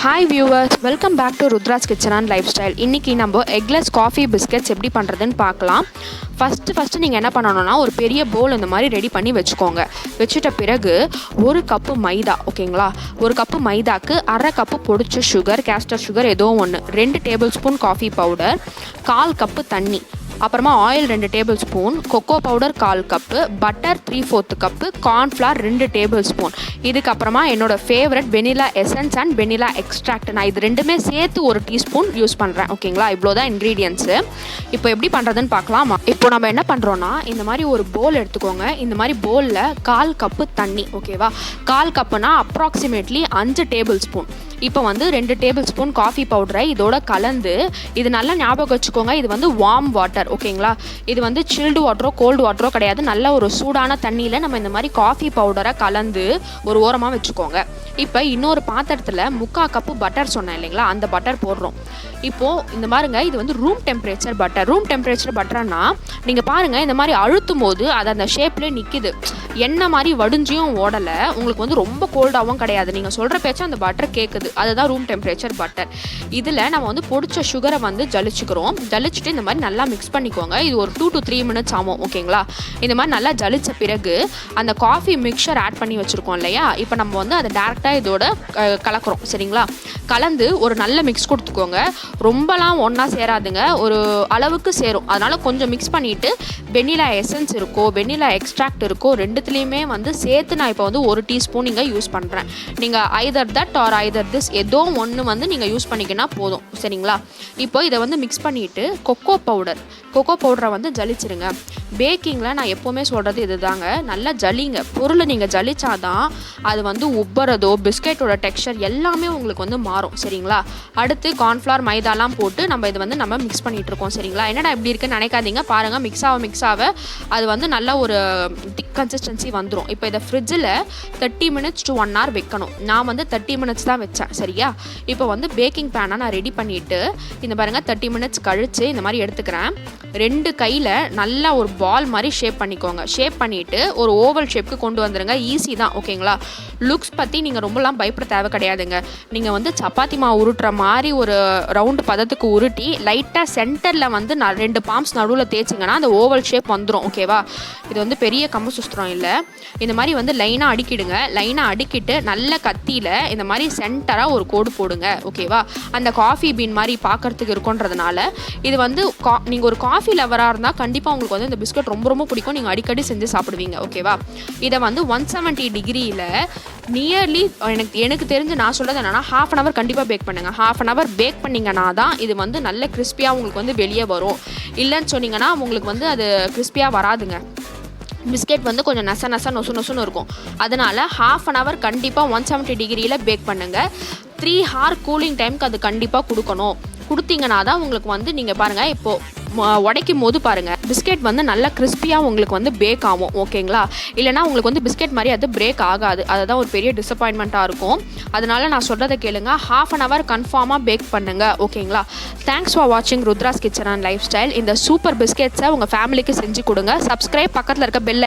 Hi viewers, welcome back to Rudra's Kitchen and Lifestyle. இன்னைக்கு நம்ம eggless coffee biscuits எப்படி பண்றதுன்னு பார்க்கலாம். ஃபர்ஸ்ட் நீங்க என்ன பண்ணனும்னா ஒரு பெரிய bowl இந்த மாதிரி ரெடி பண்ணி வெச்சுக்கோங்க. வெச்சிட்ட பிறகு 1 கப் மைதா, ஓகேங்களா? 1 கப் மைதாக்கு 1/2 கப் பொடிச்ச sugar, castor sugar ஏதோ ஒன்னு, 2 டேபிள்ஸ்பூன் காஃபி பவுடர், 1/4 கப் தண்ணி, அப்புறமா oil 2 tablespoon, cocoa powder 1/4 cup, butter 3/4 cup, cornflour 2 tablespoon. இதுக்கு அப்புறமா என்னோட favourite vanilla essence and vanilla extract. நான் இது ரெண்டுமே சேர்த்து 1 டீஸ்பூன் யூஸ் பண்ணுறேன், ஓகேங்களா? இவ்வளோதான் இன்க்ரீடியன்ஸு. இப்போ எப்படி பண்ணுறதுன்னு பார்க்கலாம். இப்போ நம்ம என்ன பண்ணுறோன்னா, இந்த மாதிரி ஒரு போல் எடுத்துக்கோங்க. இந்த மாதிரி போலில் 1/4 கப்பு தண்ணி, ஓகேவா? 1/4 கப்புனா அப்ராக்சிமேட்லி 5 டேபிள் ஸ்பூன். இப்போ வந்து 2 டேபிள் ஸ்பூன் காஃபி பவுடரை இதோட கலந்து, இது நல்லா ஞாபகம் வச்சுக்கோங்க, இது வந்து வார்ம் வாட்டர், ஓகேங்களா? இது வந்து சில்டு வாட்டரோ கோல்டு வாட்டரோ கிடையாது. நல்ல ஒரு சூடான தண்ணியில் நம்ம இந்த மாதிரி காஃபி பவுடரை கலந்து ஒரு ஓரமாக வச்சுக்கோங்க. இப்போ இன்னொரு பாத்திரத்தில் 3/4 கப்பு பட்டர் சொன்னேன் இல்லைங்களா, அந்த பட்டர் போடுறோம். இப்போது இந்த பாருங்க, இது வந்து room temperature butter. Room temperature பட்டர்னா நீங்கள் பாருங்கள், இந்த மாதிரி அழுத்தும் போது அது அந்த ஷேப்லேயே நிற்கிது. எண்ணெய் மாதிரி வடிஞ்சியும் ஓடலை, உங்களுக்கு வந்து ரொம்ப கோல்டாகவும் கிடையாது. நீங்கள் சொல்கிற பேச்சு அந்த பட்டர் கேட்குது. அதுதான் ரூம் டெம்பரேச்சர் பட்டர். இதில் நம்ம வந்து பொடிச்ச சுகரை வந்து ஜலிச்சுக்கிறோம். ஜலிச்சுட்டு இந்த மாதிரி நல்லா மிக்ஸ் பண்ணிக்கோங்க. இது ஒரு 2 to 3 மினிட்ஸ் ஆகும், ஓகேங்களா? இந்த மாதிரி நல்லா ஜலிச்ச பிறகு அந்த காஃபி மிக்சர் ஆட் பண்ணி வச்சுருக்கோம் இல்லையா, இப்போ நம்ம வந்து அதை டேரெக்டாக இதோட கலக்கிறோம், சரிங்களா? கலந்து ஒரு நல்ல மிக்ஸ் கொடுத்துக்கோங்க. ரொம்பலாம் ஒன்றா சேராதுங்க, ஒரு அளவுக்கு சேரும். அதனால் கொஞ்சம் மிக்ஸ் பண்ணிவிட்டு வெனிலா எசன்ஸ் இருக்கோ வெனிலா எக்ஸ்ட்ராக்ட் இருக்கோ ரெண்டுத்துலேயுமே வந்து சேர்த்து நான் இப்போ வந்து 1 டீஸ்பூன் இங்கே யூஸ் பண்ணுறேன். நீங்கள் either that or either this ஏதோ ஒன்று வந்து நீங்கள் யூஸ் பண்ணிக்கினா போதும், சரிங்களா? இப்போ இதை வந்து மிக்ஸ் பண்ணிவிட்டு கொக்கோ பவுடரை வந்து ஜலிச்சிருங்க. பேக்கிங்கில் நான் எப்போவுமே சொல்கிறது இது தாங்க, நல்லா ஜலிங்க. பொருளை நீங்கள் ஜலிச்சாதான் அது வந்து உப்பறதோ பிஸ்கெட்டோட டெக்ஸ்சர் எல்லாமே உங்களுக்கு வந்து மாறும், சரிங்களா? அடுத்து கார்ன்ஃப்ளவர் மைதாலாம் போட்டு நம்ம மிக்ஸ் பண்ணிகிட்ருக்கோம், சரிங்களா? என்னடா இப்படி இருக்குன்னு நினைக்காதீங்க, பாருங்கள் மிக்ஸ் ஆக அது வந்து நல்ல ஒரு திக் கன்சிஸ்டன்சி வந்துடும். இப்போ இதை ஃப்ரிட்ஜில் 30 minutes to 1 hour வைக்கணும். நான் வந்து 30 minutes தான் வச்சேன், சரியா? இப்போ வந்து பேக்கிங் பேனை நான் ரெடி பண்ணிவிட்டு இந்த பாருங்கள் 30 minutes கழித்து இந்த மாதிரி எடுத்துக்கிறேன். 2 கையில் நல்லா ஒரு பால் மாதிரி ஷேப் பண்ணிக்கோங்க. ஷேப் பண்ணிவிட்டு ஒரு ஓவல் ஷேப்புக்கு கொண்டு வந்துடுங்க. ஈஸி தான், ஓகேங்களா? லுக்ஸ் பற்றி நீங்கள் ரொம்பலாம் பயப்பட தேவை கிடையாதுங்க. நீங்கள் வந்து சப்பாத்தி மாவு உருட்டுற மாதிரி ஒரு ரவுண்டு பதத்துக்கு உருட்டி லைட்டாக சென்டரில் வந்து 2 பாம்ஸ் நடுவில் தேய்ச்சிங்கன்னா அந்த ஓவல் ஷேப் வந்துடும், ஓகேவா? இது வந்து பெரிய கம்பு சுஸ்திரம் இல்லை. இந்த மாதிரி வந்து லைனாக அடுக்கிடுங்க. லைனாக அடுக்கிட்டு நல்ல கத்தியில் இந்த மாதிரி சென்டராக ஒரு கோடு போடுங்க, ஓகேவா? அந்த காஃபி பீன் மாதிரி பார்க்குறதுக்கு இருக்குன்றதுனால இது வந்து நீங்கள் ஒரு காஃபி லவராக இருந்தால் கண்டிப்பாக உங்களுக்கு வந்து இந்த பிஸ்கட் ரொம்ப ரொம்ப பிடிக்கும். நீங்கள் அடிக்கடி செஞ்சு சாப்பிடுவீங்க, ஓகேவா? இதை வந்து 170 டிகிரியில் நியர்லி எனக்கு தெரிஞ்சு நான் சொல்கிறது என்னென்னா 1/2 an hour கண்டிப்பாக பேக் பண்ணுங்கள். 1/2 an hour பேக் பண்ணிங்கன்னா தான் இது வந்து நல்ல கிறிஸ்பியாக உங்களுக்கு வந்து வெளியே வரும். இல்லைன்னு சொன்னீங்கன்னா உங்களுக்கு வந்து அது கிறிஸ்பியாக வராதுங்க. பிஸ்கெட் வந்து கொஞ்சம் நொசுன்னு இருக்கும். அதனால் 1/2 an hour கண்டிப்பாக 170 டிகிரியில் பேக் பண்ணுங்கள். 3 hour கூலிங் டைமுக்கு அது கண்டிப்பாக கொடுத்தீங்கன்னா தான் உங்களுக்கு வந்து நீங்கள் பாருங்கள், இப்போது உடைக்கும் போது பாருங்கள் பிஸ்கெட் வந்து நல்லா கிறிஸ்பியாக உங்களுக்கு வந்து பேக் ஆகும், ஓகேங்களா? இல்லைனா உங்களுக்கு வந்து பிஸ்கெட் மாதிரி அது பிரேக் ஆகாது. அதுதான் ஒரு பெரிய டிசப்பாயின்மெண்ட்டாக இருக்கும். அதனால் நான் சொல்கிறத கேளுங்க, 1/2 an hour கன்ஃபார்மாக பேக் பண்ணுங்கள், ஓகேங்களா? தேங்க்ஸ் ஃபார் வாட்சிங் Rudra's kitchen and life style. இந்த சூப்பர் பிஸ்கெட்ஸை உங்கள் ஃபேமிலிக்கு செஞ்சு கொடுங்க. சப்ஸ்கிரைப், பக்கத்தில் இருக்க பெல்